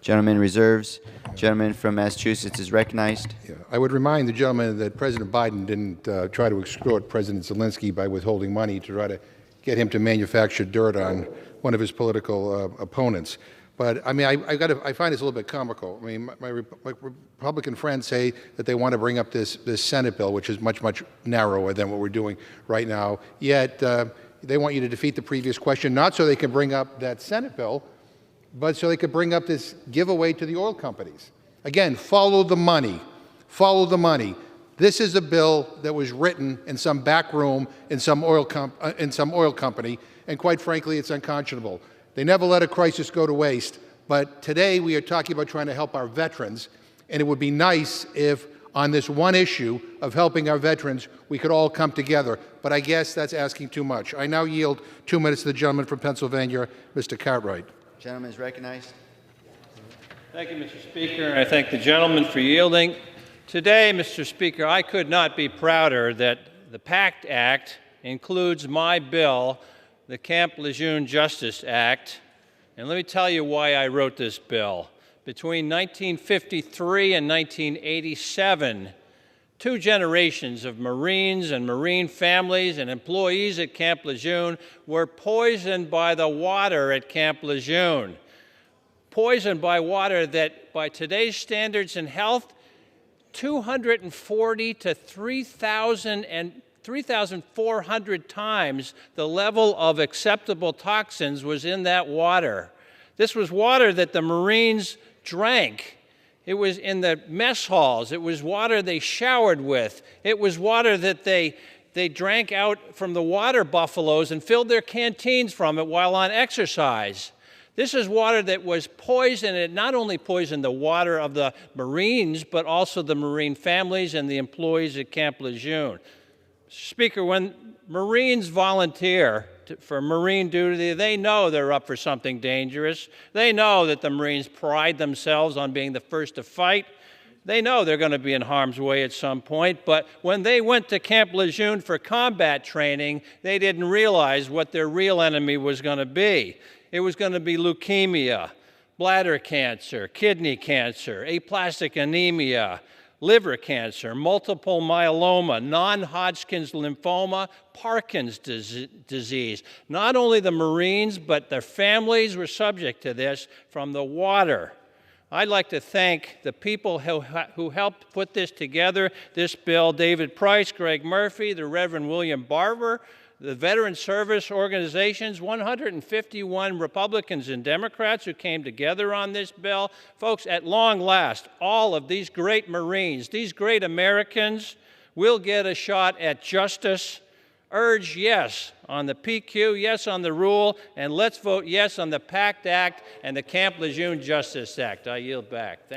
Gentleman reserves. Gentleman from Massachusetts is recognized. Yeah. I would remind the gentleman that President Biden didn't try to extort President Zelensky by withholding money to try to get him to manufacture dirt on one of his political opponents. But I mean, I find this a little bit comical. I mean, my Republican friends say that they want to bring up this Senate bill, which is much narrower than what we're doing right now. Yet they want you to defeat the previous question, not so they can bring up that Senate bill, but so they could bring up this giveaway to the oil companies. Again, follow the money. Follow the money. This is a bill that was written in some back room in some oil company, and quite frankly, it's unconscionable. They never let a crisis go to waste, but today we are talking about trying to help our veterans, and it would be nice if on this one issue of helping our veterans, we could all come together, but I guess that's asking too much. I now yield 2 minutes to the gentleman from Pennsylvania, Mr. Cartwright. Gentleman is recognized. Thank you, Mr. Speaker. I thank the gentleman for yielding. Today, Mr. Speaker, I could not be prouder that the PACT Act includes my bill, the Camp Lejeune Justice Act. And let me tell you why I wrote this bill. Between 1953 and 1987, 2 generations of Marines and Marine families and employees at Camp Lejeune were poisoned by the water at Camp Lejeune. Poisoned by water that, by today's standards in health, 240 to 3,400 times the level of acceptable toxins was in that water. This was water that the Marines drank. It was in the mess halls. It was water they showered with. It was water that they drank out from the water buffaloes and filled their canteens from it while on exercise. This is water that was poisoned. It not only poisoned the water of the Marines, but also the Marine families and the employees at Camp Lejeune. Speaker, when Marines volunteer for Marine duty, they know they're up for something dangerous. They know that the Marines pride themselves on being the first to fight. They know they're going to be in harm's way at some point, but when they went to Camp Lejeune for combat training, they didn't realize what their real enemy was going to be. It was going to be leukemia, bladder cancer, kidney cancer, aplastic anemia, liver cancer, multiple myeloma, non-Hodgkin's lymphoma, Parkinson's disease. Not only the Marines, but their families were subject to this from the water. I'd like to thank the people who helped put this together, this bill, David Price, Greg Murphy, the Reverend William Barber, the veteran service organizations, 151 Republicans and Democrats who came together on this bill. Folks, at long last, all of these great Marines, these great Americans will get a shot at justice. Urge yes on the PQ, yes on the rule, and let's vote yes on the PACT Act and the Camp Lejeune Justice Act. I yield back. Thank you.